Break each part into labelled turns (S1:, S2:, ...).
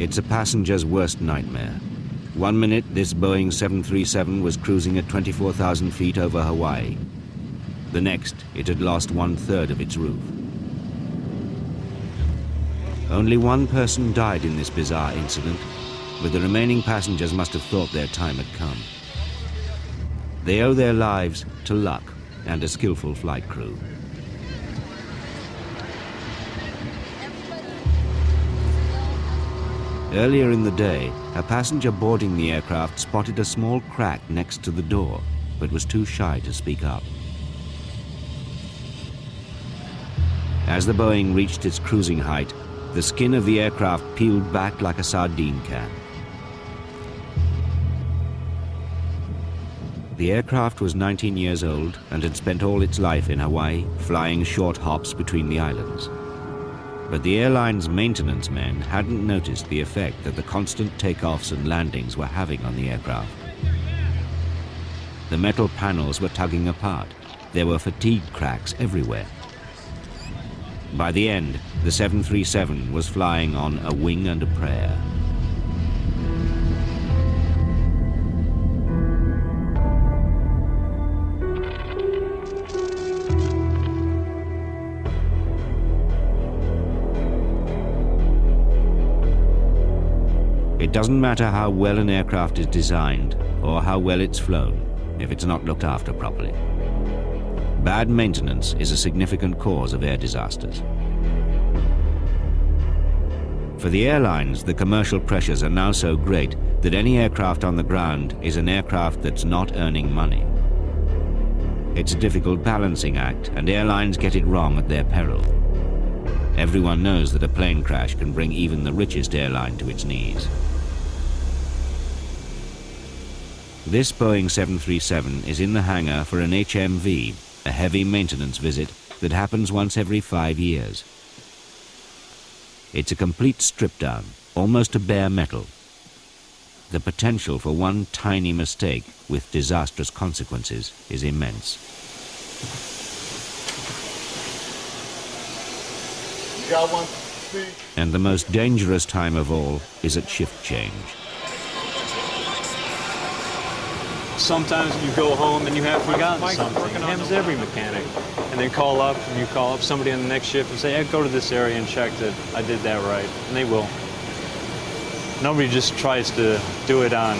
S1: It's a passenger's worst nightmare. 1 minute, this Boeing 737 was cruising at 24,000 feet over Hawaii. The next, it had lost 1/3 of its roof. Only one person died in this bizarre incident, but the remaining passengers must have thought their time had come. They owe their lives to luck and a skillful flight crew. Earlier in the day, a passenger boarding the aircraft spotted a small crack next to the door, but was too shy to speak up. As the Boeing reached its cruising height, the skin of the aircraft peeled back like a sardine can. The aircraft was 19 years old and had spent all its life in Hawaii, flying short hops between the islands. But the airline's maintenance men hadn't noticed the effect that the constant takeoffs and landings were having on the aircraft. The metal panels were tugging apart. There were fatigue cracks everywhere. By the end, the 737 was flying on a wing and a prayer. It doesn't matter how well an aircraft is designed or how well it's flown if it's not looked after properly. Bad maintenance is a significant cause of air disasters. For the airlines, the commercial pressures are now so great that any aircraft on the ground is an aircraft that's not earning money. It's a difficult balancing act, and airlines get it wrong at their peril. Everyone knows that a plane crash can bring even the richest airline to its knees. This Boeing 737 is in the hangar for an HMV, a heavy maintenance visit that happens once every 5 years. It's a complete strip-down, almost to bare metal. The potential for one tiny mistake with disastrous consequences is immense.
S2: Got one.
S1: And the most dangerous time of all is at shift change.
S3: Sometimes you go home and you have forgotten something. It happens to every mechanic. And they call up, and you call up somebody on the next shift and say, hey, go to this area and check that I did that right. And they will. Nobody just tries to do it on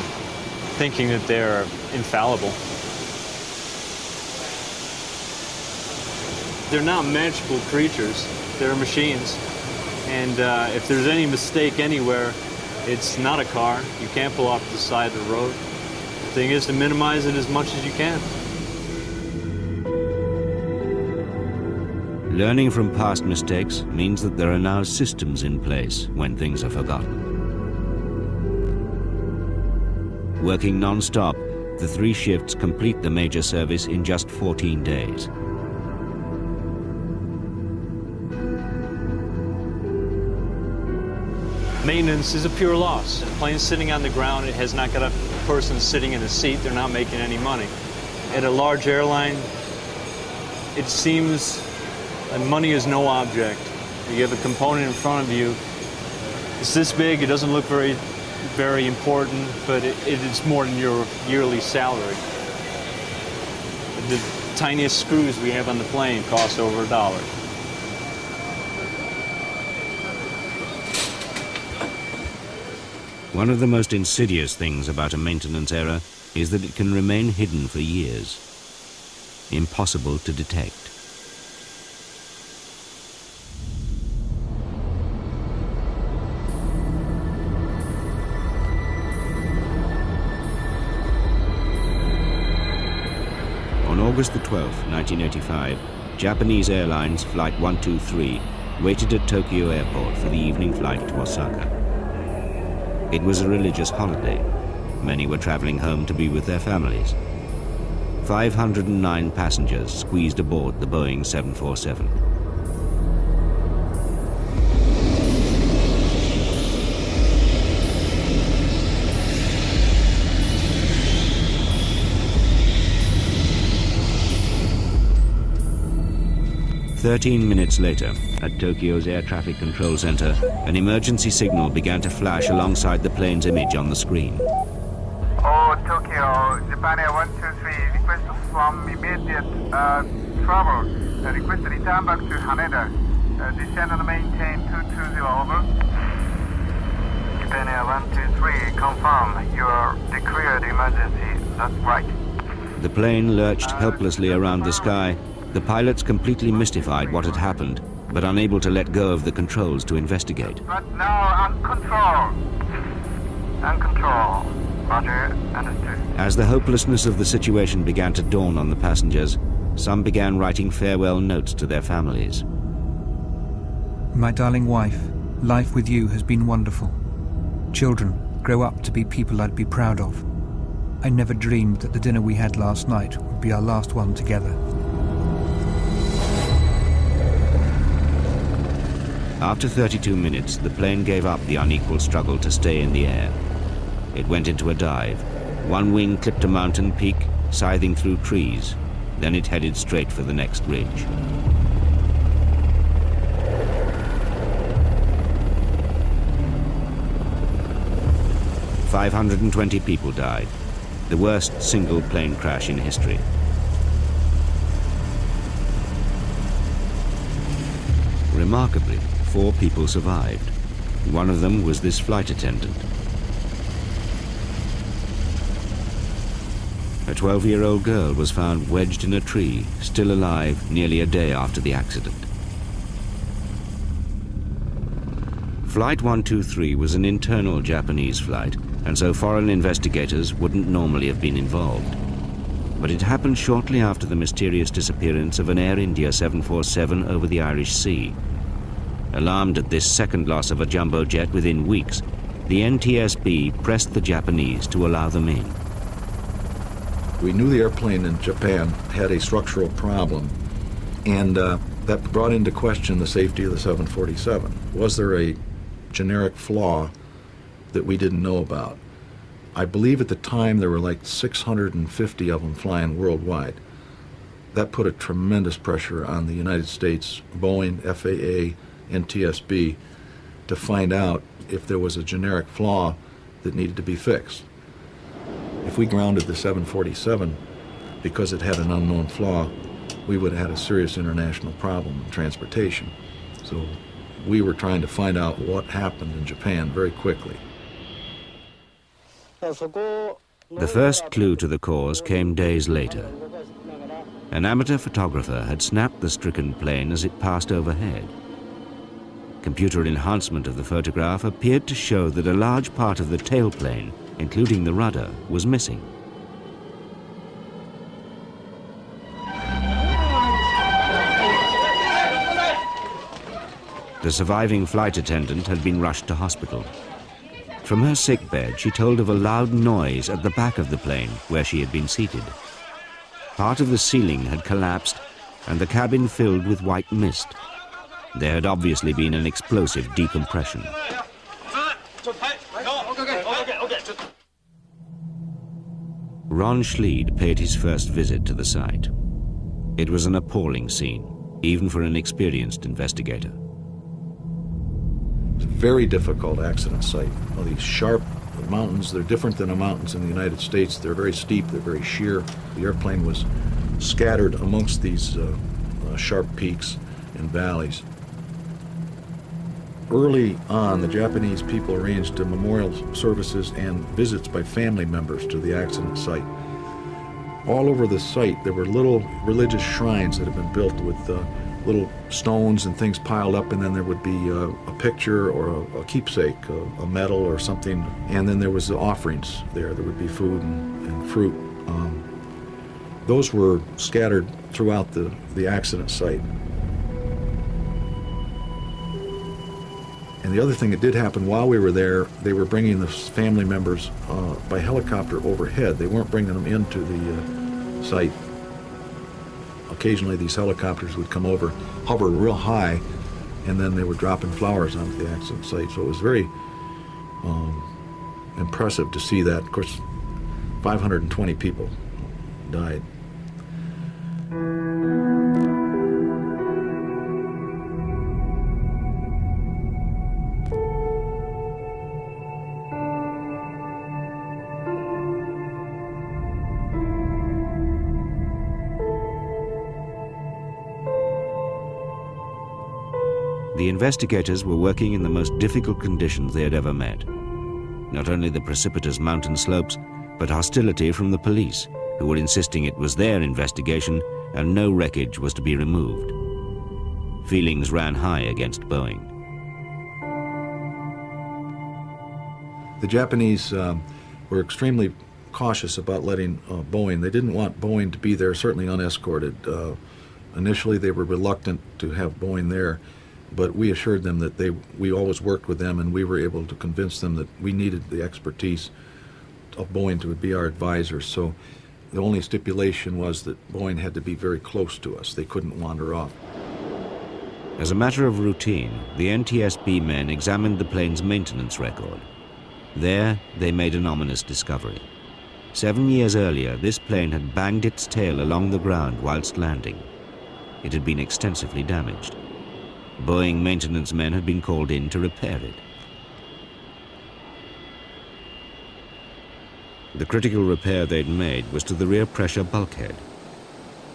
S3: thinking that they're infallible. They're not magical creatures. They're machines. And if there's any mistake anywhere, it's not a car. You can't pull off the side of the road. The thing is to minimize it as much as you can.
S1: Learning from past mistakes means that there are now systems in place when things are forgotten. Working non-stop, the 3 shifts complete the major service in just 14 days.
S3: Maintenance is a pure loss. A plane's sitting on the ground, it has not got a person sitting in a seat, they're not making any money. At a large airline, it seems that money is no object. You have a component in front of you, it's this big, it doesn't look very important, but it's more than your yearly salary. The tiniest screws we have on the plane cost over $1.
S1: One of the most insidious things about a maintenance error is that it can remain hidden for years. Impossible to detect. On August the 12th, 1985, Japanese Airlines Flight 123 waited at Tokyo Airport for the evening flight to Osaka. It was a religious holiday. Many were traveling home to be with their families. 509 passengers squeezed aboard the Boeing 747. 13 minutes later, at Tokyo's air traffic control center, an emergency signal began to flash alongside the plane's image on the screen.
S2: Oh, Tokyo, Japan Air 123, request from immediate travel. Request to return back to Haneda. Descend and maintain 220, over. Japan Air 123, confirm you're declared emergency. That's right.
S1: The plane lurched helplessly around the sky, the pilots completely mystified what had happened, but unable to let go of the controls to investigate.
S2: But now on control. On control. Roger, understood.
S1: As the hopelessness of the situation began to dawn on the passengers, some began writing farewell notes to their families.
S4: My darling wife, life with you has been wonderful. Children grow up to be people I'd be proud of. I never dreamed that the dinner we had last night would be our last one together.
S1: After 32 minutes, the plane gave up the unequal struggle to stay in the air. It went into a dive. One wing clipped a mountain peak, scything through trees. Then it headed straight for the next ridge. "520 people died, the worst single plane crash in history. Remarkably, 4 people survived. One of them was this flight attendant. A 12-year-old girl was found wedged in a tree, still alive, nearly a day after the accident. Flight 123 was an internal Japanese flight, and so foreign investigators wouldn't normally have been involved. But it happened shortly after the mysterious disappearance of an Air India 747 over the Irish Sea. Alarmed at this second loss of a jumbo jet within weeks, the NTSB pressed the Japanese to allow them in.
S5: We knew the airplane in Japan had a structural problem, and that brought into question the safety of the 747. Was there a generic flaw that we didn't know about? I believe at the time there were like 650 of them flying worldwide. That put a tremendous pressure on the United States, Boeing, FAA, NTSB, to find out if there was a generic flaw that needed to be fixed. If we grounded the 747 because it had an unknown flaw, we would have had a serious international problem in transportation. So we were trying to find out what happened in Japan very quickly.
S1: The first clue to the cause came days later. An amateur photographer had snapped the stricken plane as it passed overhead. Computer enhancement of the photograph appeared to show that a large part of the tailplane, including the rudder, was missing. The surviving flight attendant had been rushed to hospital. From her sickbed, she told of a loud noise at the back of the plane where she had been seated. Part of the ceiling had collapsed and the cabin filled with white mist. There had obviously been an explosive decompression. Ron Schleed paid his first visit to the site. It was an appalling scene, even for an experienced investigator.
S5: It's a very difficult accident site. All these sharp mountains, they're different than the mountains in the United States. They're very steep, they're very sheer. The airplane was scattered amongst these sharp peaks and valleys. Early on, the Japanese people arranged memorial services and visits by family members to the accident site. All over the site, there were little religious shrines that had been built with little stones and things piled up, and then there would be a picture or a keepsake, a medal or something, and then there was the offerings there. There would be food and fruit. Those were scattered throughout the accident site. And the other thing that did happen while we were there, they were bringing the family members by helicopter overhead. They weren't bringing them into the site. Occasionally these helicopters would come over, hover real high, and then they were dropping flowers onto the accident site. So it was very impressive to see that. Of course, 520 people died.
S1: The investigators were working in the most difficult conditions they had ever met. Not only the precipitous mountain slopes, but hostility from the police, who were insisting it was their investigation and no wreckage was to be removed. Feelings ran high against Boeing.
S5: The Japanese were extremely cautious about letting Boeing. They didn't want Boeing to be there, certainly unescorted. Initially, they were reluctant to have Boeing there, but we assured them that we always worked with them, and we were able to convince them that we needed the expertise of Boeing to be our advisors. So the only stipulation was that Boeing had to be very close to us. They couldn't wander off.
S1: As a matter of routine, the NTSB men examined the plane's maintenance record. There, they made an ominous discovery. 7 years earlier, this plane had banged its tail along the ground whilst landing. It had been extensively damaged. Boeing maintenance men had been called in to repair it. The critical repair they'd made was to the rear pressure bulkhead.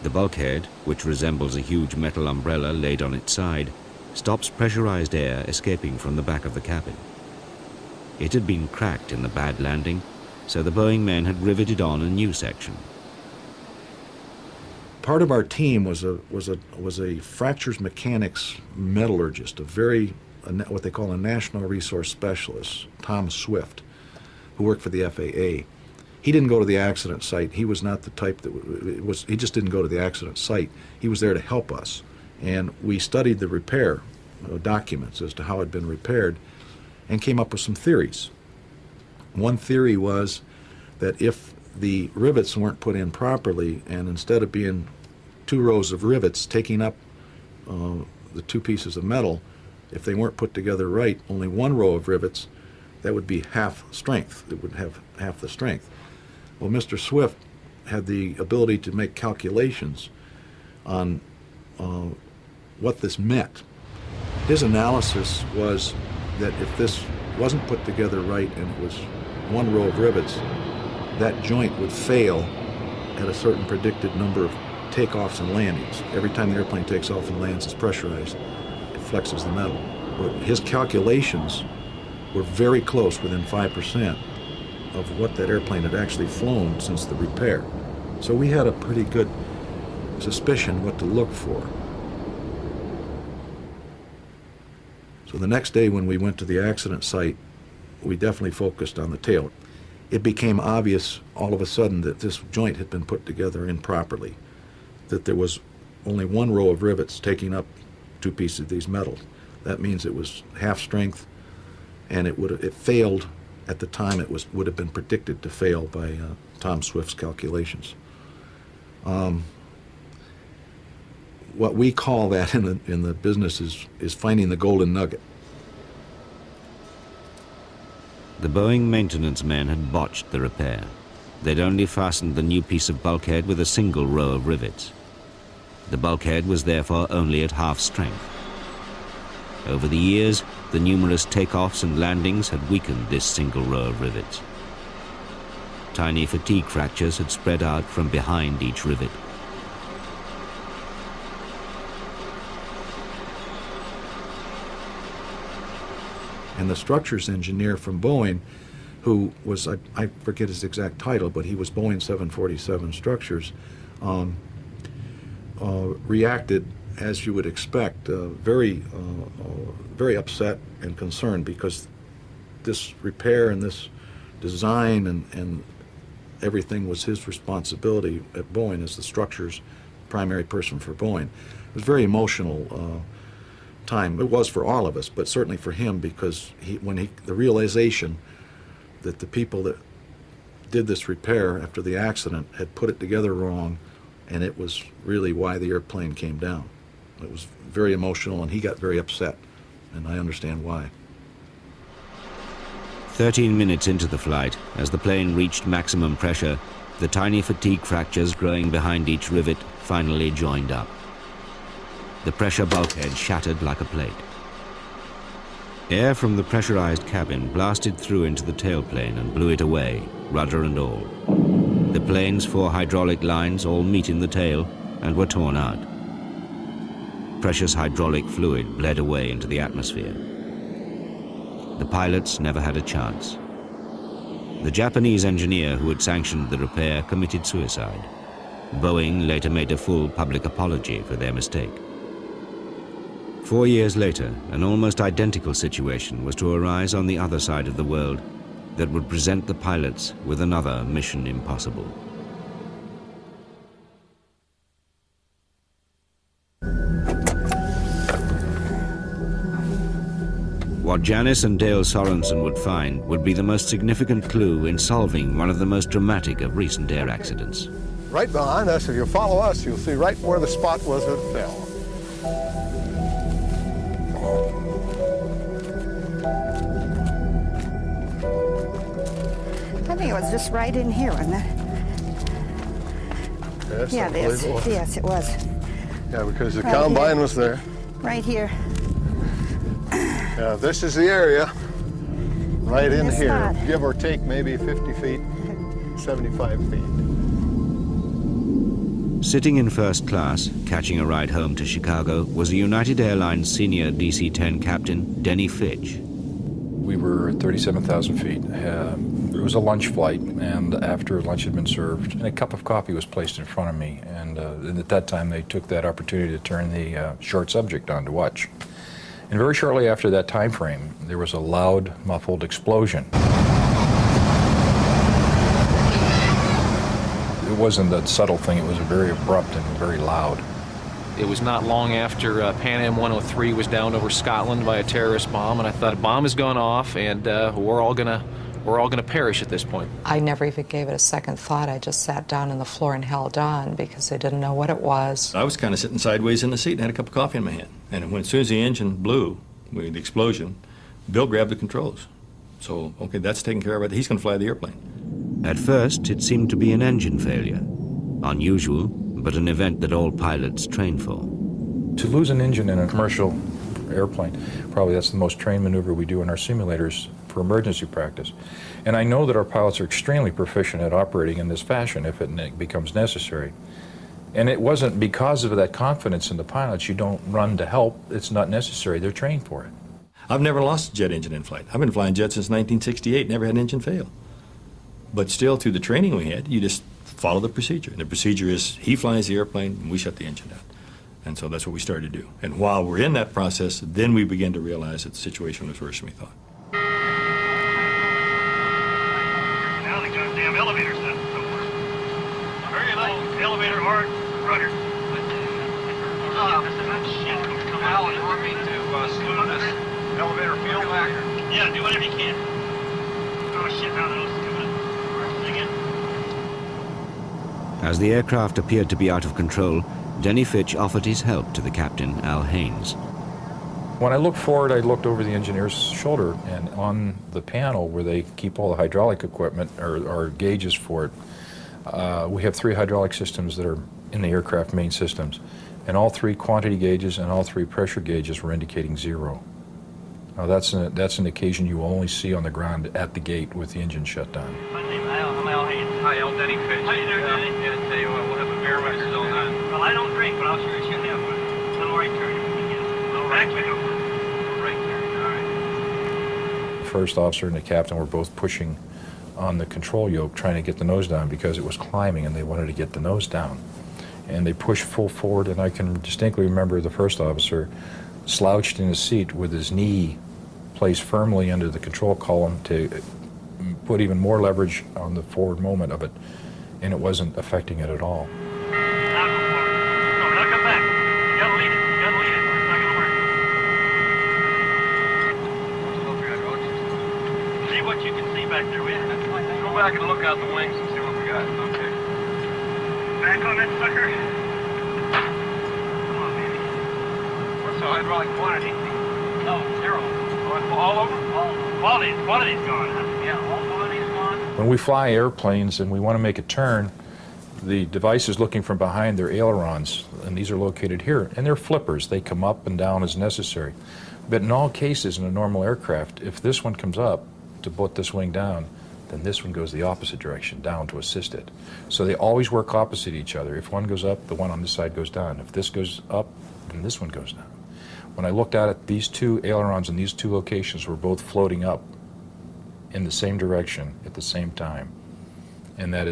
S1: The bulkhead, which resembles a huge metal umbrella laid on its side, stops pressurized air escaping from the back of the cabin. It had been cracked in the bad landing, so the Boeing men had riveted on a new section.
S5: Part of our team was a fractures mechanics metallurgist, what they call a national resource specialist, Tom Swift, who worked for the FAA. He didn't go to the accident site. He was not the type he just didn't go to the accident site. He was there to help us. And we studied the repair documents as to how it had been repaired and came up with some theories. One theory was that if the rivets weren't put in properly, and instead of being 2 rows of rivets taking up the 2 pieces of metal, if they weren't put together right, only 1 row of rivets, that would be half strength. It would have half the strength. Well, Mr. Swift had the ability to make calculations on what this meant. His analysis was that if this wasn't put together right and it was 1 row of rivets, that joint would fail at a certain predicted number of takeoffs and landings. Every time the airplane takes off and lands, it's pressurized. It flexes the metal. But his calculations were very close, within 5% of what that airplane had actually flown since the repair. So we had a pretty good suspicion what to look for. So the next day when we went to the accident site, we definitely focused on the tail. It became obvious all of a sudden that this joint had been put together improperly, that there was only 1 row of rivets taking up 2 pieces of these metals. That means it was half strength, and it failed at the time it would have been predicted to fail by Tom Swift's calculations. What we call that in the business is finding the golden nugget.
S1: The Boeing maintenance men had botched the repair. They'd only fastened the new piece of bulkhead with a single row of rivets. The bulkhead was therefore only at half strength. Over the years, the numerous takeoffs and landings had weakened this single row of rivets. Tiny fatigue fractures had spread out from behind each rivet.
S5: And the structures engineer from Boeing, who was, I forget his exact title, but he was Boeing 747 Structures, reacted, as you would expect, very upset and concerned, because this repair and this design and everything was his responsibility at Boeing as the structures primary person for Boeing. It was a very emotional time. It was for all of us, but certainly for him, because the realization that the people that did this repair after the accident had put it together wrong, and it was really why the airplane came down. It was very emotional, and he got very upset, and I understand why.
S1: 13 minutes into the flight, as the plane reached maximum pressure, the tiny fatigue fractures growing behind each rivet finally joined up. The pressure bulkhead shattered like a plate. Air from the pressurized cabin blasted through into the tailplane and blew it away, rudder and all. The plane's 4 hydraulic lines all meet in the tail and were torn out. precious hydraulic fluid bled away into the atmosphere. The pilots never had a chance. The Japanese engineer who had sanctioned the repair committed suicide. Boeing later made a full public apology for their mistake. 4 years later, an almost identical situation was to arise on the other side of the world that would present the pilots with another mission impossible. What Janice and Dale Sorensen would find would be the most significant clue in solving one of the most dramatic of recent air accidents.
S6: Right behind us, if you follow us, you'll see right where the spot was that it fell.
S7: I think it was just right in here, wasn't it?
S6: Yes,
S7: Yeah,
S6: I believe it was.
S7: yes, it was.
S6: Yeah, because the
S7: Right
S6: combine
S7: here.
S6: was there.
S7: Right here.
S6: Yeah, this is the area. Right in
S7: This
S6: here,
S7: spot.
S6: give or take maybe 50 feet, 75 feet.
S1: Sitting in first class, catching a ride home to Chicago, was a United Airlines senior DC-10 captain, Denny Fitch.
S8: We were at 37,000 feet. It was a lunch flight, and after lunch had been served, a cup of coffee was placed in front of me, and at that time they took that opportunity to turn the short subject on to watch. And very shortly after that time frame, there was a loud, muffled explosion. It wasn't a subtle thing, it was very abrupt and very loud.
S9: It was not long after Pan Am 103 was downed over Scotland by a terrorist bomb, and I thought a bomb has gone off, and we're all gonna perish at this point.
S10: I never even gave it a second thought. I just sat down on the floor and held on because I didn't know what it was.
S11: I was kind of sitting sideways in the seat and had a cup of coffee in my hand. And when, as soon as the engine blew, with the explosion, Bill grabbed the controls. So, okay, that's taken care of. He's going to fly the airplane.
S1: At first, it seemed to be an engine failure. Unusual, but an event that all pilots train for.
S8: To lose an engine in a commercial airplane, probably that's the most trained maneuver we do in our simulators for emergency practice. And I know that our pilots are extremely proficient at operating in this fashion if it becomes necessary. And it wasn't because of that confidence in the pilots. You don't run to help. It's not necessary. They're trained for it.
S11: I've never lost a jet engine in flight. I've been flying jets since 1968, never had an engine fail. But still, through the training we had, you just follow the procedure. And the procedure is he flies the airplane and we shut the engine down. And so that's what we started to do. And while we're in that process, then we began to realize that the situation was worse than we thought.
S2: Now the goddamn elevator set so very low elevator hard rudder.
S9: Al, you want me to slow this
S2: Elevator fuel factor. Yeah, do whatever you can. Oh shit, now those doing it.
S1: As the aircraft appeared to be out of control, Denny Fitch offered his help to the captain, Al Haynes.
S8: When I looked forward, I looked over the engineer's shoulder, and on the panel where they keep all the hydraulic equipment, or gauges for it, we have 3 hydraulic systems that are in the aircraft main systems. And all 3 quantity gauges and all 3 pressure gauges were indicating 0. Now that's an occasion you will only see on the ground at the gate with the engine shut down.
S2: My name's Al. I'm Al Haynes. Hi, Al. Denny Fitch. How you doing, Denny? Yeah, tell you what, we'll have a beer records all night. Well, I don't drink, but I'll sure as shit have one. Little right turn if we can get it. Little right turn. Little right turn. All right.
S8: The first officer and the captain were both pushing on the control yoke trying to get the nose down because it was climbing and they wanted to get the nose down. And they pushed full forward, and I can distinctly remember the first officer slouched in his seat with his knee placed firmly under the control column to put even more leverage on the forward moment of it, and it wasn't affecting it at all.
S2: Now go forward. No, now come back. You gotta lead it. You gotta lead it, or it's not gonna work. See what you can see back there, will you? Go back and look out the wings and see what we got. Okay. Back on that sucker. Come on, baby. What's the hydraulic quantity? No, 0. All over? All quantity's gone, huh? Yeah, all quantity's gone.
S8: When we fly airplanes and we want to make a turn, the device is looking from behind their ailerons, and these are located here, and they're flippers. They come up and down as necessary. But in all cases, in a normal aircraft, if this one comes up to put this wing down, then this one goes the opposite direction, down to assist it. So they always work opposite each other. If one goes up, the one on this side goes down. If this goes up, and this one goes down. When I looked at it, these two ailerons in these two locations were both floating up in the same direction at the same time. And that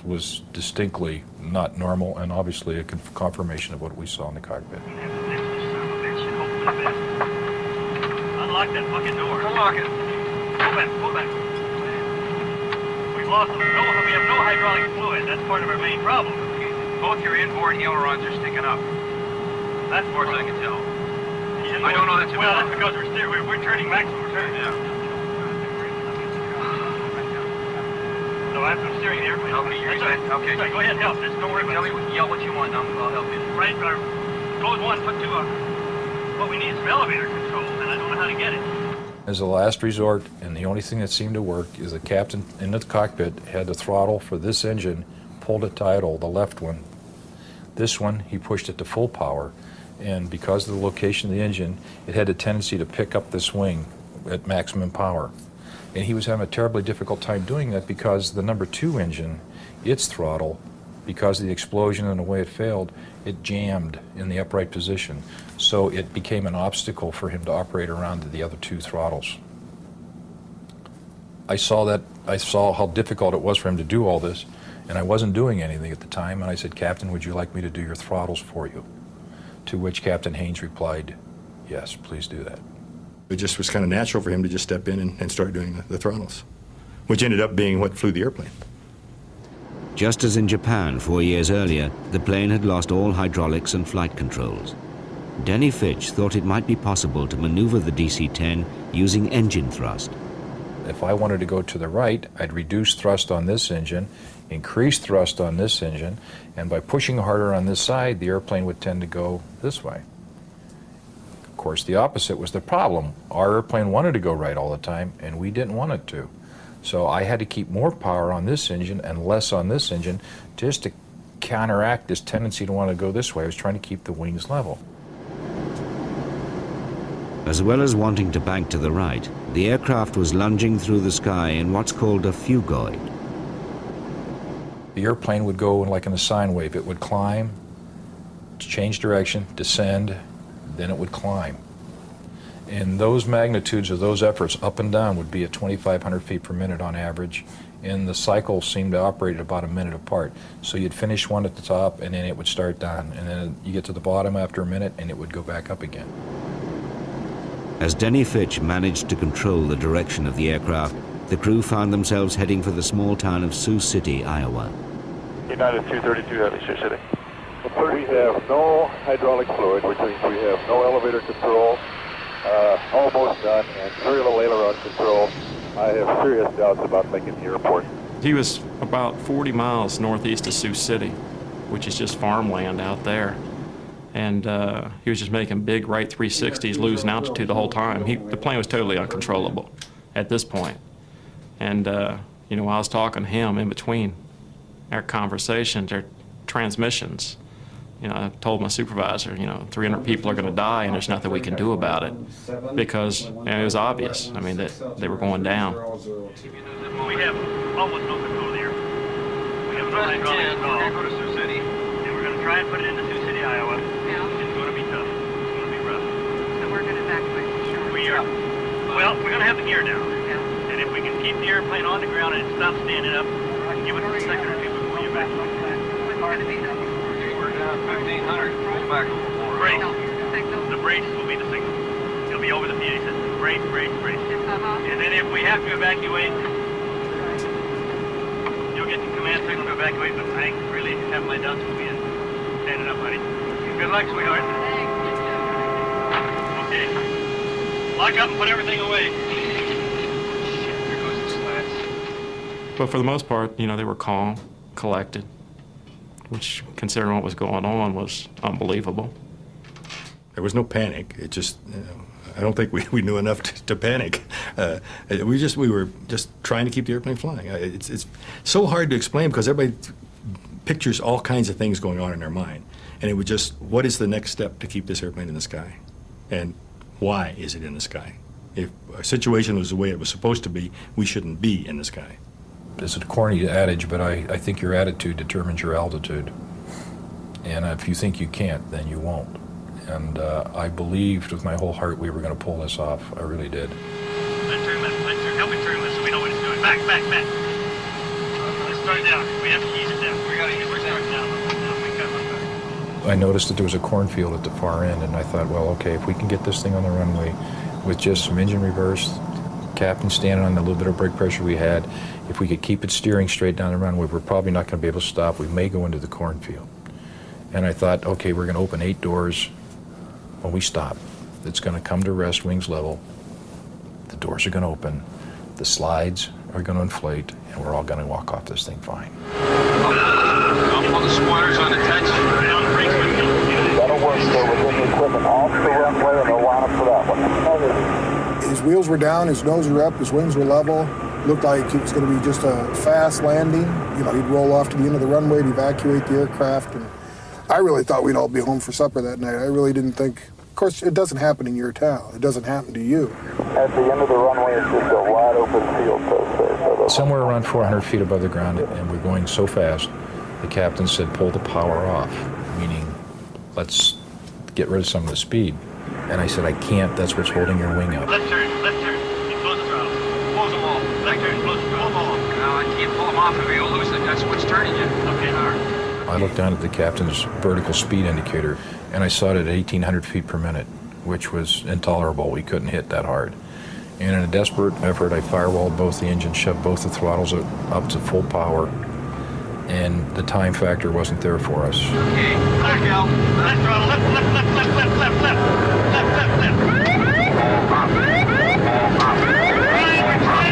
S8: was distinctly not normal and obviously a confirmation of what we saw in the cockpit.
S12: Unlock that fucking door. Unlock it. Pull back. We've lost them. We have no hydraulic fluid. That's part of our main problem. Both your inboard ailerons are sticking up. That's as far as I can tell. I don't know that's well, that's because we're turning maximum return. Yeah. So I'm steering the airplane. Okay, you're good. Okay. Sorry, go ahead, help. Just don't worry about it. Yell what you want, I'll help you. Right, close one, put two up. What we need is some elevator control, and I don't know how to get it.
S8: As a last resort, and the only thing that seemed to work, is the captain in the cockpit had the throttle for this engine pulled it to idle, the left one. This one, he pushed it to full power, and because of the location of the engine, it had a tendency to pick up this wing at maximum power. And he was having a terribly difficult time doing that because the number 2 engine, its throttle, because of the explosion and the way it failed, it jammed in the upright position. So it became an obstacle for him to operate around the other 2 throttles. I saw how difficult it was for him to do all this, and I wasn't doing anything at the time, and I said, "Captain, would you like me to do your throttles for you?" To which Captain Haynes replied, "Yes, please do that."
S11: It just was kind of natural for him to just step in and start doing the throttles, which ended up being what flew the airplane.
S1: Just as in Japan 4 years earlier, the plane had lost all hydraulics and flight controls. Denny Fitch thought it might be possible to maneuver the DC-10 using engine thrust.
S8: If I wanted to go to the right, I'd reduce thrust on this engine, increase thrust on this engine, and by pushing harder on this side, the airplane would tend to go this way. Of course, the opposite was the problem. Our airplane wanted to go right all the time, and we didn't want it to. So I had to keep more power on this engine and less on this engine just to counteract this tendency to want to go this way. I was trying to keep the wings level.
S1: As well as wanting to bank to the right, the aircraft was lunging through the sky in what's called a phugoid.
S8: The airplane would go like in a sine wave. It would climb, change direction, descend, then it would climb. And those magnitudes of those efforts up and down would be at 2,500 feet per minute on average, and the cycles seemed to operate at about a minute apart. So you'd finish one at the top, and then it would start down, and then you get to the bottom after a minute, and it would go back up again.
S1: As Denny Fitch managed to control the direction of the aircraft, the crew found themselves heading for the small town of Sioux City, Iowa.
S13: United 232 Heavy, Sioux City. We have no hydraulic fluid, which means we have no elevator control, almost none, and very little aileron control. I have serious doubts about making the airport.
S14: He was about 40 miles northeast of Sioux City, which is just farmland out there. And he was just making big right 360s, losing altitude the whole time. The plane was totally uncontrollable at this point. And, you know, I was talking to him in between our conversations, our transmissions. You know, I told my supervisor, you know, 300 people are going to die and there's nothing we can do about it because it was obvious. I mean, that they were going down.
S12: We have almost no control there. We have no hydraulics at all. We're going to go to Sioux City. And we're going to try and put it into Sioux City, Iowa. Yeah. It's going to be tough. It's going to be rough.
S10: So we're going to evacuate for sure.
S12: We are. Well, we're going to have the gear down. Yeah. And if we can keep the airplane on the ground and it stops standing up, give us a second or two before you evacuate.
S10: What's going to be done?
S13: We're down 1,500. Pull back a little more.
S12: Brace. The brace will be the signal. It'll be over the PA system. Brace, brace, brace. And then if we have to evacuate, you'll get the command signal to evacuate, but I really have my doubts we'll be standing up, buddy. Good luck, sweetheart. Okay. Lock up and put everything away.
S13: Here goes the slats.
S14: But for the most part, you know, they were calm, collected, which, considering what was going on, was unbelievable.
S11: There was no panic. It just, I don't think we knew enough to panic. We were just trying to keep the airplane flying. It's so hard to explain because everybody pictures all kinds of things going on in their mind. And it was just, what is the next step to keep this airplane in the sky? And why is it in the sky? If a situation was the way it was supposed to be, we shouldn't be in the sky.
S8: It's a corny adage, but I think your attitude determines your altitude. And if you think you can't, then you won't. And I believed with my whole heart we were going to pull this off. I really did.
S12: Let's turn left. Let's turn. Help me turn left so we know what it's doing. Back, back, back. Let's start down. We have to ease it down. We got to ease it down.
S8: I noticed that there was a cornfield at the far end, and I thought, well, okay, if we can get this thing on the runway with just some engine reverse, captain standing on the little bit of brake pressure we had, if we could keep it steering straight down the runway, we're probably not going to be able to stop. We may go into the cornfield. And I thought, okay, we're going to open 8 doors when we stop. It's going to come to rest, wings level. The doors are going to open. The slides are going to inflate, and we're all going to walk off this thing fine.
S12: Up on the spoilers on the touch.
S13: That'll work, so we're getting the equipment off the runway and they'll line up for that one.
S6: His wheels were down, his nose were up, his wings were level. Looked like it was going to be just a fast landing. You know, he'd roll off to the end of the runway to evacuate the aircraft. And I really thought we'd all be home for supper that night. I really didn't think. Of course, it doesn't happen in your town. It doesn't happen to you.
S13: At the end of the runway, it's just a wide open field, so
S8: Somewhere around 400 feet above the ground, and we're going so fast, the captain said, pull the power off, meaning let's get rid of some of the speed. And I said, I can't. That's what's holding your wing up.
S12: Left turn, left turn. You close the throttle. Close them all. Left turn, close the throttle. Pull them all. No, I can't pull them off if you'll lose it. That's what's turning you. Okay, all right.
S8: I looked down at the captain's vertical speed indicator, and I saw it at 1,800 feet per minute, which was intolerable. We couldn't hit that hard. And in a desperate effort, I firewalled both the engines, shoved both the throttles up to full power, and the time factor wasn't there for us.
S12: Okay, back out. Left throttle, left, left, left, left, left, left, left, left, left, left. We're trying.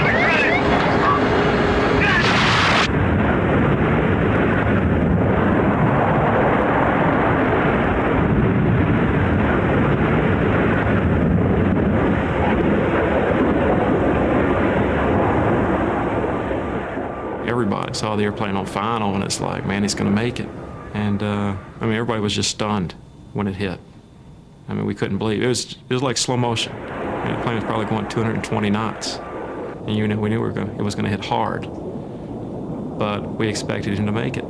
S14: Everybody saw the airplane on final, and it's like, man, he's going to make it. And I mean, everybody was just stunned when it hit. I mean, we couldn't believe it. It was like slow motion. I mean, the plane was probably going 220 knots, and we knew it was going to hit hard. But we expected him to make it.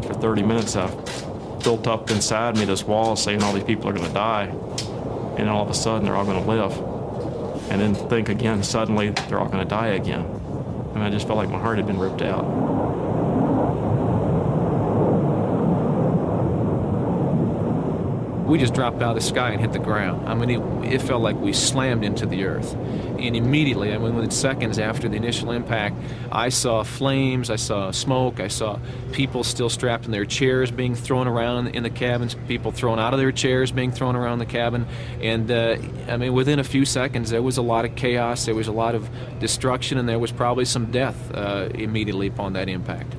S14: For 30 minutes, I've built up inside me this wall saying all these people are going to die, and then all of a sudden they're all going to live. And then think again, suddenly they're all going to die again. I mean, I just felt like my heart had been ripped out.
S9: We just dropped out of the sky and hit the ground. I mean, it felt like we slammed into the earth. And immediately, I mean, within seconds after the initial impact, I saw flames, I saw smoke, I saw people still strapped in their chairs being thrown around in the cabins, people thrown out of their chairs being thrown around the cabin. And, I mean, within a few seconds, there was a lot of chaos, there was a lot of destruction, and there was probably some death immediately upon that impact.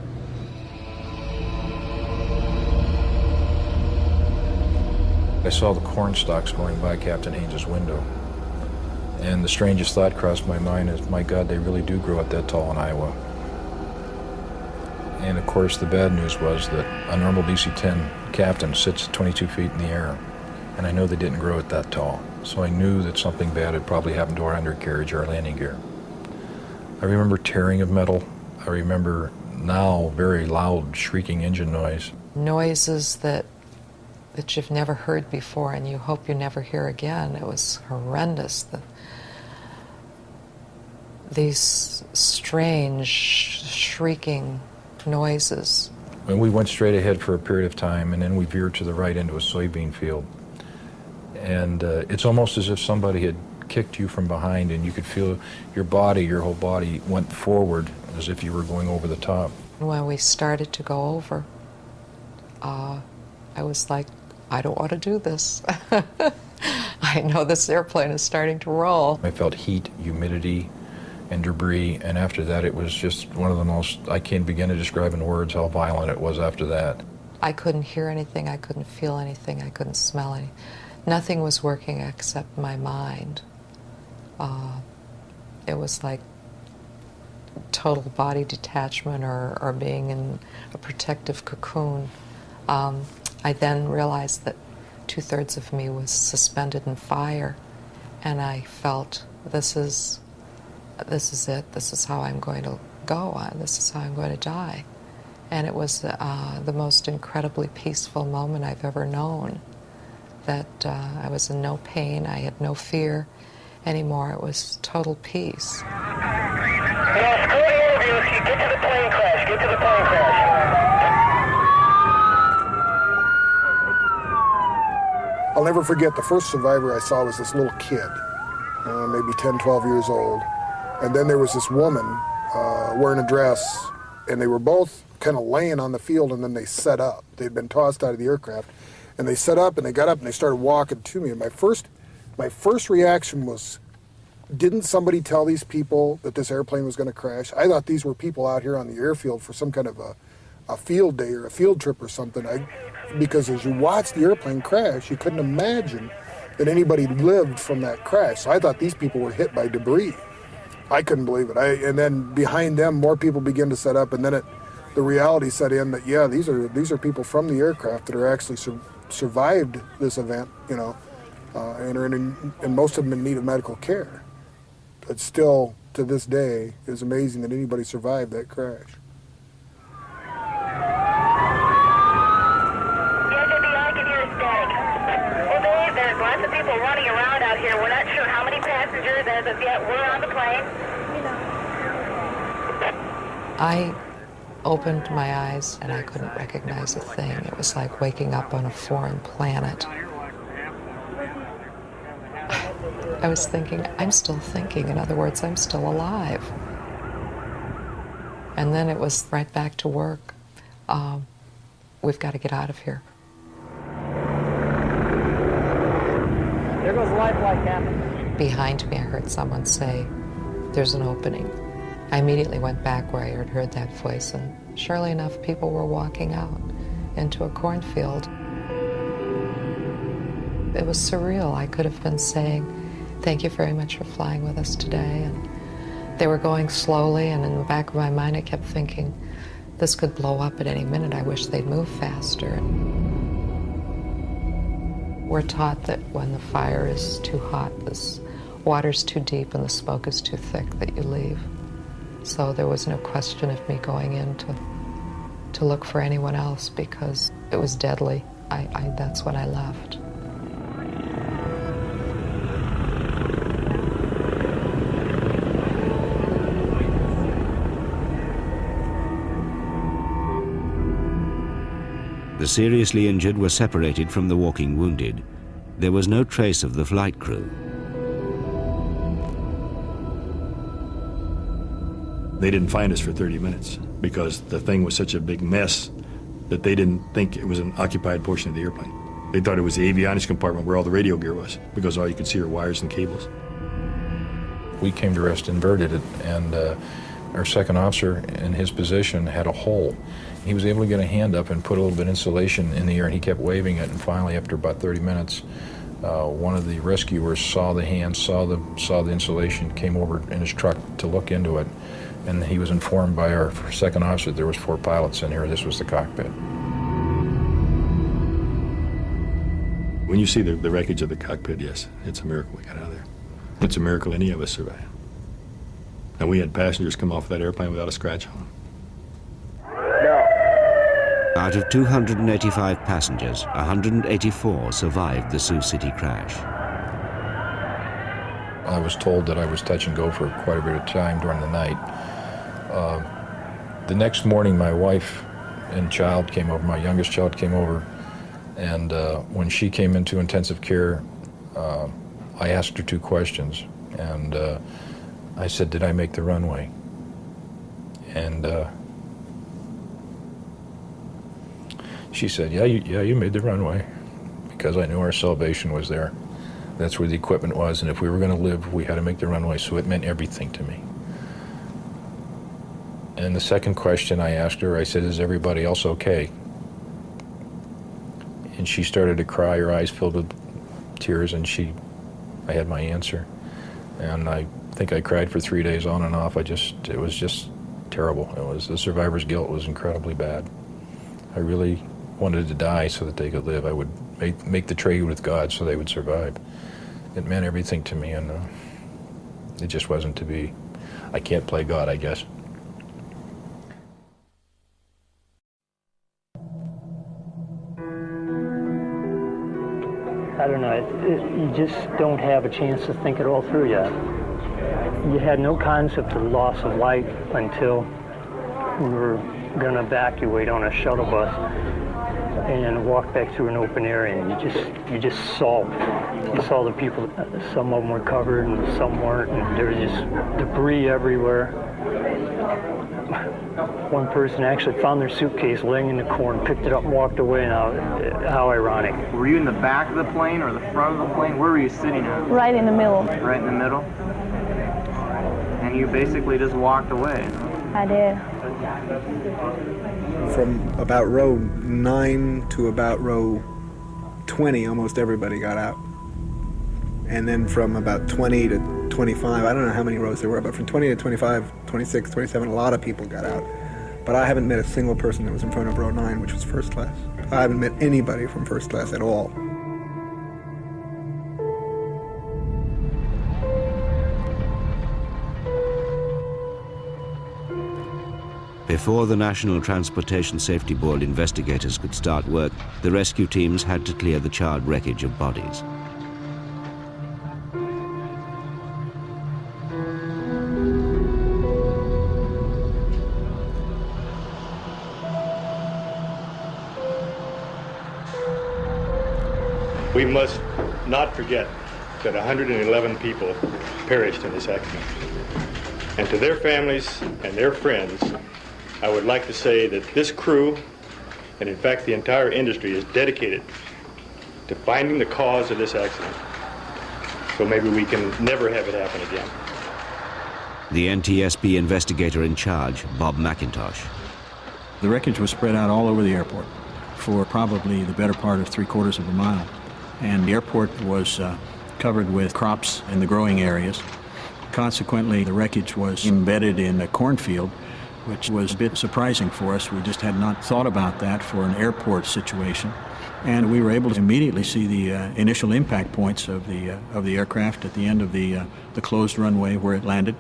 S8: I saw the corn stalks going by Captain Haynes' window. And the strangest thought crossed my mind is, my God, they really do grow at that tall in Iowa. And of course, the bad news was that a normal DC-10 captain sits 22 feet in the air. And I know they didn't grow it that tall. So I knew that something bad had probably happened to our undercarriage, our landing gear. I remember tearing of metal. I remember now very loud, shrieking engine noise.
S10: Noises that you've never heard before and you hope you never hear again. It was horrendous. These strange, shrieking noises.
S8: And we went straight ahead for a period of time, and then we veered to the right into a soybean field. And it's almost as if somebody had kicked you from behind, and you could feel your whole body went forward as if you were going over the top.
S10: When we started to go over, I was like, I don't want to do this. I know this airplane is starting to roll.
S8: I felt heat, humidity, and debris, and after that it was just one of the most, I can't begin to describe in words how violent it was after that.
S10: I couldn't hear anything, I couldn't feel anything, I couldn't smell anything. Nothing was working except my mind. It was like total body detachment or being in a protective cocoon. I then realized that 2/3 of me was suspended in fire, and I felt this is it. This is how I'm going to go on. This is how I'm going to die. And it was the most incredibly peaceful moment I've ever known. That I was in no pain, I had no fear anymore. It was total peace.
S12: Get to the plane crash. Get to the plane crash.
S6: I'll never forget the first survivor I saw was this little kid, maybe 10, 12 years old. And then there was this woman wearing a dress, and they were both kind of laying on the field, and then they set up. They'd been tossed out of the aircraft, and they set up, and they got up, and they started walking to me. And my first reaction was, didn't somebody tell these people that this airplane was going to crash? I thought these were people out here on the airfield for some kind of a field day or a field trip or something. Because as you watched the airplane crash, you couldn't imagine that anybody lived from that crash. So I thought these people were hit by debris. I couldn't believe it. And then behind them, more people began to set up, and then the reality set in that, yeah, these are people from the aircraft that are actually survived this event, you know, and most of them in need of medical care. But still, to this day, it's amazing that anybody survived that crash.
S12: There's lots of people running around out here. We're not sure how many passengers as of yet were on the plane.
S10: I opened my eyes and I couldn't recognize a thing. It was like waking up on a foreign planet. I was thinking, I'm still thinking. In other words, I'm still alive. And then it was right back to work. We've got to get out of here.
S12: There goes life flight, Captain.
S10: Behind me, I heard someone say, there's an opening. I immediately went back where I had heard that voice, and surely enough, people were walking out into a cornfield. It was surreal. I could have been saying, thank you very much for flying with us today. And they were going slowly, and in the back of my mind, I kept thinking, this could blow up at any minute. I wish they'd move faster. We're taught that when the fire is too hot, the water's too deep, and the smoke is too thick, that you leave. So there was no question of me going in to look for anyone else because it was deadly. That's when I left.
S1: The seriously injured were separated from the walking wounded. There was no trace of the flight crew.
S11: They didn't find us for 30 minutes because the thing was such a big mess that they didn't think it was an occupied portion of the airplane. They thought it was the avionics compartment where all the radio gear was because all you could see were wires and cables.
S8: We came to rest inverted, and our second officer in his position had a hole. He was able to get a hand up and put a little bit of insulation in the air, and he kept waving it, and finally, after about 30 minutes, one of the rescuers saw the hand, saw the insulation, came over in his truck to look into it, and he was informed by our second officer that there was 4 pilots in here. This was the cockpit.
S11: When you see the wreckage of the cockpit, yes, it's a miracle we got out of there. It's a miracle any of us survived. And we had passengers come off that airplane without a scratch on them.
S1: Out of 285 passengers, 184 survived the Sioux City crash.
S8: I was told that I was touch and go for quite a bit of time during the night. The next morning, my wife and child came over, my youngest child came over, and when she came into intensive care, I asked her 2 questions, and I said, did I make the runway? And she said, yeah, you made the runway, because I knew our salvation was there. That's where the equipment was, and if we were going to live, we had to make the runway, so it meant everything to me. And the second question I asked her, I said, is everybody else okay? And she started to cry, her eyes filled with tears, and I had my answer. And I think I cried for 3 days on and off. It was just terrible. The survivor's guilt was incredibly bad. I really wanted to die so that they could live. I would make the trade with God so they would survive. It meant everything to me, and it just wasn't to be. I can't play God, I guess.
S15: I don't know, you just don't have a chance to think it all through yet. You had no concept of loss of life until we were going to evacuate on a shuttle bus and walk back through an open area, and you just saw the people. Some of them were covered and some weren't, and there was just debris everywhere. One person actually found their suitcase laying in the corn, picked it up and walked away. Now, how ironic.
S16: Were you in the back of the plane or the front of the plane? Where were you sitting at?
S17: Right in the middle.
S16: Right in the middle? And you basically just walked away.
S17: I did.
S18: From about row 9 to about row 20, almost everybody got out. And then from about 20 to 25, I don't know how many rows there were, but from 20 to 25, 26, 27, a lot of people got out. But I haven't met a single person that was in front of row 9, which was first class. I haven't met anybody from first class at all.
S1: Before the National Transportation Safety Board investigators could start work, the rescue teams had to clear the charred wreckage of bodies.
S13: We must not forget that 111 people perished in this accident. And to their families and their friends, I would like to say that this crew, and in fact the entire industry, is dedicated to finding the cause of this accident. So maybe we can never have it happen again.
S1: The NTSB investigator in charge, Bob McIntosh.
S19: The wreckage was spread out all over the airport for probably the better part of 3/4 of a mile. And the airport was covered with crops in the growing areas. Consequently, the wreckage was embedded in a cornfield, which was a bit surprising for us. We just had not thought about that for an airport situation. And we were able to immediately see the initial impact points of the aircraft at the end of the closed runway where it landed,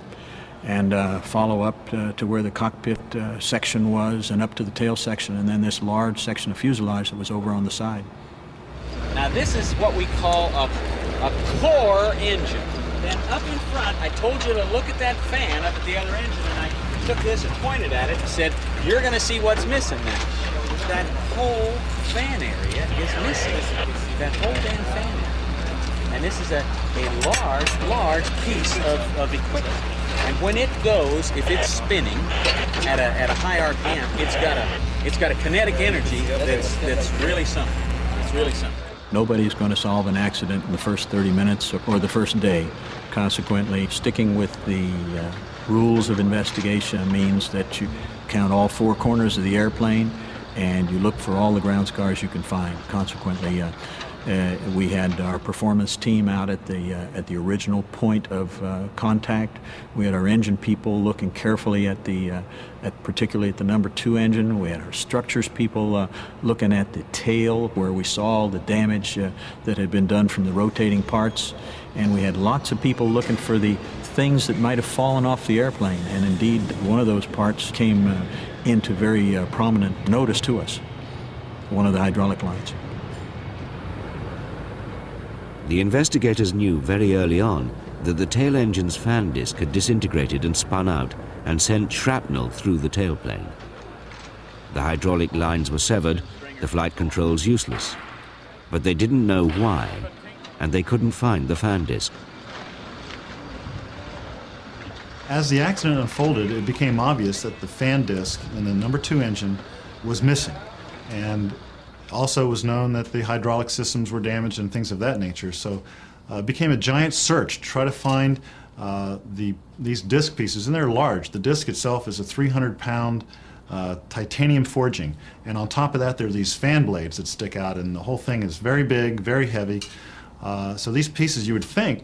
S19: and follow up to where the cockpit section was and up to the tail section, and then this large section of fuselage that was over on the side.
S20: Now this is what we call a core engine. Then up in front, I told you to look at that fan up at the other engine, and I took this and pointed at it and said, you're going to see what's missing now. That whole fan area is missing. That whole damn fan area. And this is a large piece of equipment. And when it goes, if it's spinning at a high RPM, it's got a kinetic energy that's really something. It's really something.
S19: Nobody's going to solve an accident in the first 30 minutes or the first day. Consequently, sticking with the rules of investigation means that you count all 4 corners of the airplane and you look for all the ground scars you can find. Consequently, we had our performance team out at the original point of contact. We had our engine people looking carefully at particularly at the number 2 engine. We had our structures people looking at the tail where we saw all the damage that had been done from the rotating parts. And we had lots of people looking for the things that might have fallen off the airplane. And indeed, one of those parts came into very prominent notice to us, one of the hydraulic lines.
S1: The investigators knew very early on that the tail engine's fan disc had disintegrated and spun out and sent shrapnel through the tailplane. The hydraulic lines were severed, the flight controls useless. But they didn't know why, and they couldn't find the fan disc.
S21: As the accident unfolded, it became obvious that the fan disc in the number 2 engine was missing. And also was known that the hydraulic systems were damaged and things of that nature. So it became a giant search to try to find these disc pieces, and they're large. The disc itself is a 300-pound titanium forging, and on top of that there are these fan blades that stick out, and the whole thing is very big, very heavy. So these pieces, you would think,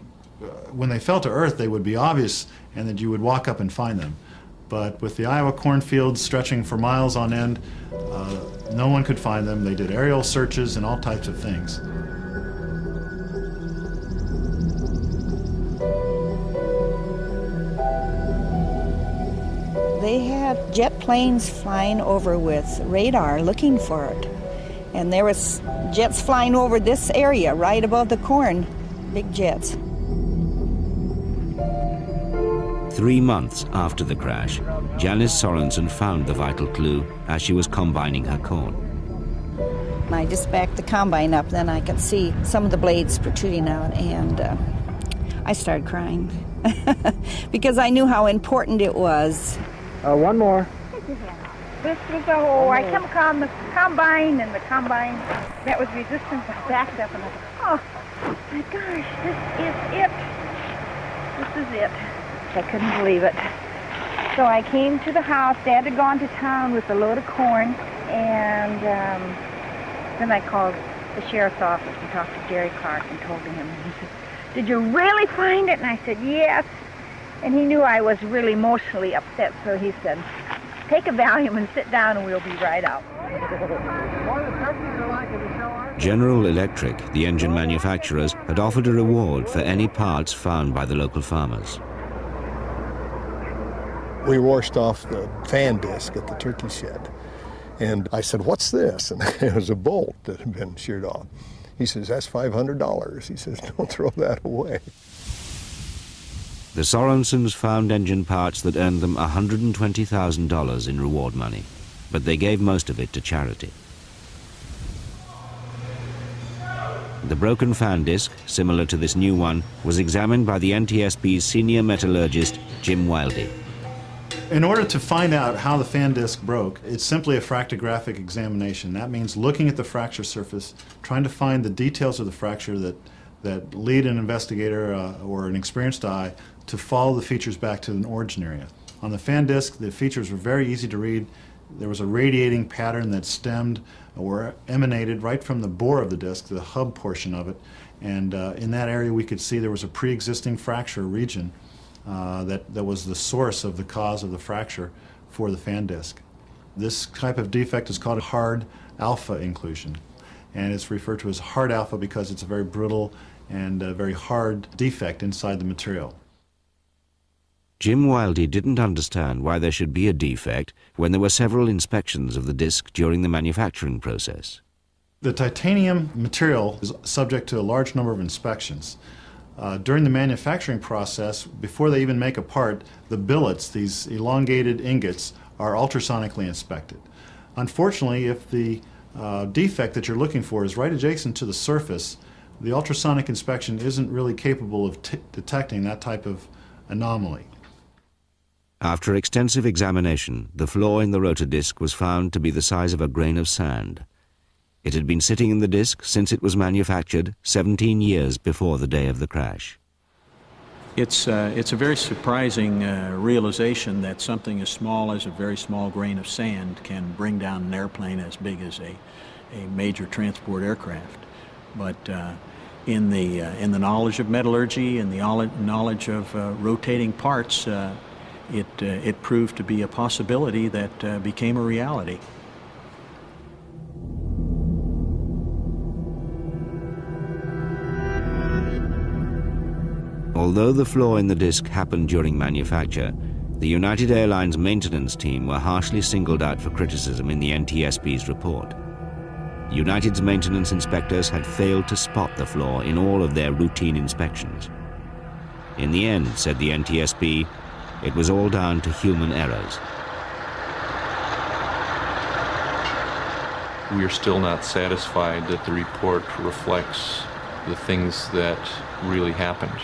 S21: when they fell to earth, they would be obvious and that you would walk up and find them. But with the Iowa cornfields stretching for miles on end, no one could find them. They did aerial searches and all types of things.
S7: They had jet planes flying over with radar looking for it. And there was Jets flying over this area, right above the corn. Big jets.
S1: 3 months after the crash, Janice Sorensen found the vital clue as she was combining her corn.
S7: I just backed the combine up, then I could see some of the blades protruding out, and I started crying because I knew how important it was.
S17: One more.
S22: This was a hole. I came upon the combine, and the combine that was resistant backed up, and I thought, oh my gosh, this is it. This is it. I couldn't believe it. So I came to the house. Dad had gone to town with a load of corn, and then I called the sheriff's office and talked to Jerry Clark and told him. And he said, "Did you really find it?" And I said, "Yes." And he knew I was really emotionally upset, so he said, "Take a Valium and sit down, and we'll be right out."
S1: General Electric, the engine manufacturers, had offered a reward for any parts found by the local farmers.
S23: We washed off the fan disc at the turkey shed. And I said, "What's this?" And it was a bolt that had been sheared off. He says, "That's $500. He says, "Don't throw that away."
S1: The Sorensens found engine parts that earned them $120,000 in reward money, but they gave most of it to charity. The broken fan disc, similar to this new one, was examined by the NTSB's senior metallurgist, Jim Wildey.
S21: In order to find out how the fan disc broke, it's simply a fractographic examination. That means looking at the fracture surface, trying to find the details of the fracture that lead an investigator or an experienced eye to follow the features back to an origin area. On the fan disc, the features were very easy to read. There was a radiating pattern that stemmed or emanated right from the bore of the disc, the hub portion of it. And in that area, we could see there was a pre-existing fracture region that was the source of the cause of the fracture for the fan disc. This type of defect is called a hard alpha inclusion, and it's referred to as hard alpha because it's a very brittle and very hard defect inside the material.
S1: Jim Wildey didn't understand why there should be a defect when there were several inspections of the disc during the manufacturing process.
S21: The titanium material is subject to a large number of inspections. During the manufacturing process, before they even make a part, the billets, these elongated ingots, are ultrasonically inspected. Unfortunately, if the defect that you're looking for is right adjacent to the surface, the ultrasonic inspection isn't really capable of detecting that type of anomaly.
S1: After extensive examination, the flaw in the rotor disc was found to be the size of a grain of sand. It had been sitting in the disc since it was manufactured 17 years before the day of the crash.
S19: It's a very surprising realization that something as small as a very small grain of sand can bring down an airplane as big as a major transport aircraft. But in the knowledge of metallurgy and the knowledge of rotating parts, it proved to be a possibility that became a reality.
S1: Although the flaw in the disc happened during manufacture, the United Airlines maintenance team were harshly singled out for criticism in the NTSB's report. United's maintenance inspectors had failed to spot the flaw in all of their routine inspections. In the end, said the NTSB, it was all down to human errors.
S24: We are still not satisfied that the report reflects the things that really happened.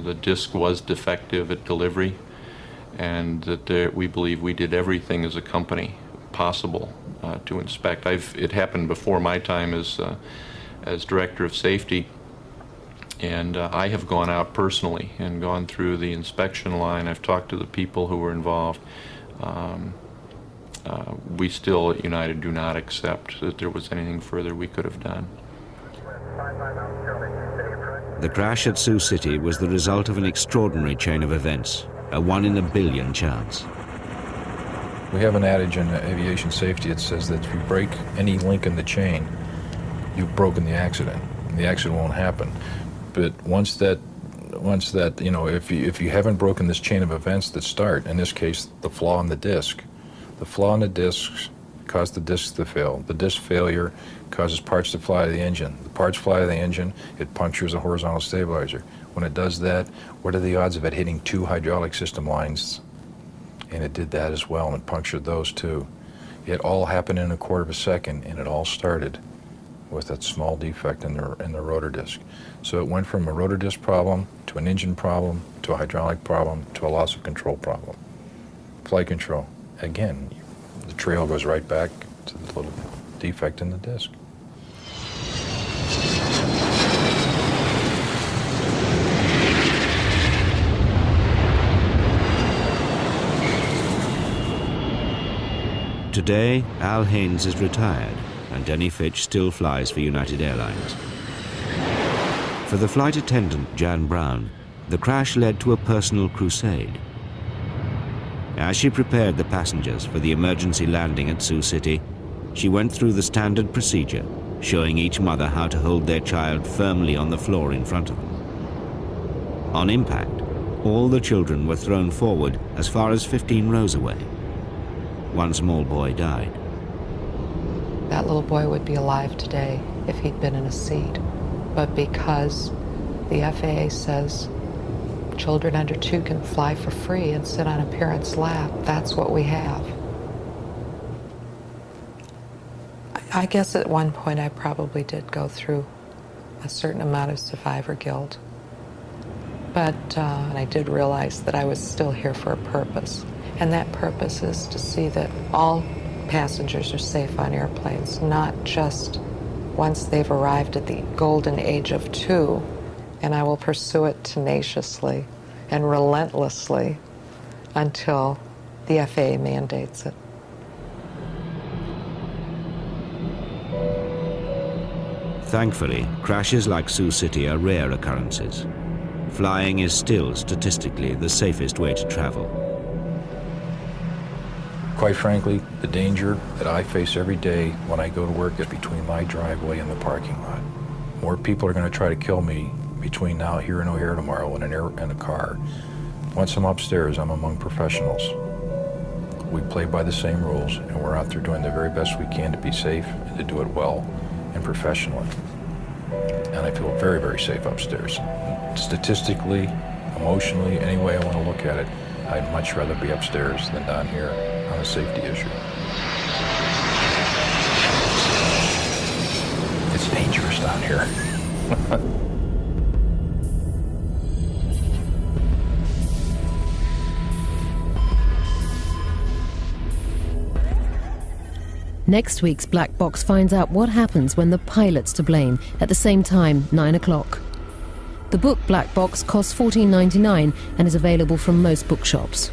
S24: The disc was defective at delivery, and that we believe we did everything as a company possible to inspect. It happened before my time as director of safety, and I have gone out personally and gone through the inspection line. I've talked to the people who were involved. We still at United do not accept that there was anything further we could have done.
S1: The crash at Sioux City was the result of an extraordinary chain of events, a 1 in a billion chance.
S8: We have an adage in aviation safety. It says that if you break any link in the chain, you've broken the accident. The accident won't happen. But once that, if you haven't broken this chain of events that start, in this case, the flaw in the disc causes the discs to fail. The disc failure causes parts to fly to the engine. The parts fly to the engine, it punctures the horizontal stabilizer. When it does that, what are the odds of it hitting 2 hydraulic system lines? And it did that as well, and it punctured those too. It all happened in a quarter of a second, and it all started with that small defect in the rotor disc. So it went from a rotor disc problem to an engine problem to a hydraulic problem to a loss of control problem. Flight control. Again, the trail goes right back to the little defect in the disc.
S1: Today, Al Haynes is retired, and Denny Fitch still flies for United Airlines. For the flight attendant, Jan Brown, the crash led to a personal crusade. As she prepared the passengers for the emergency landing at Sioux City, she went through the standard procedure, showing each mother how to hold their child firmly on the floor in front of them. On impact, all the children were thrown forward as far as 15 rows away. One small boy died.
S10: That little boy would be alive today if he'd been in a seat. But because the FAA says children under 2 can fly for free and sit on a parent's lap, that's what we have. I guess at one point I probably did go through a certain amount of survivor guilt. But and I did realize that I was still here for a purpose. And that purpose is to see that all passengers are safe on airplanes, not just once they've arrived at the golden age of 2. And I will pursue it tenaciously and relentlessly until the FAA mandates it.
S1: Thankfully, crashes like Sioux City are rare occurrences. Flying is still statistically the safest way to travel.
S8: Quite frankly, the danger that I face every day when I go to work is between my driveway and the parking lot. More people are going to try to kill me between now here and O'Hare tomorrow in a car. Once I'm upstairs, I'm among professionals. We play by the same rules, and we're out there doing the very best we can to be safe and to do it well and professionally. And I feel very, very safe upstairs. Statistically, emotionally, any way I want to look at it, I'd much rather be upstairs than down here on a safety issue. It's dangerous down here.
S3: Next week's Black Box finds out what happens when the pilot's to blame at the same time, 9 o'clock. The book Black Box costs $14.99 and is available from most bookshops.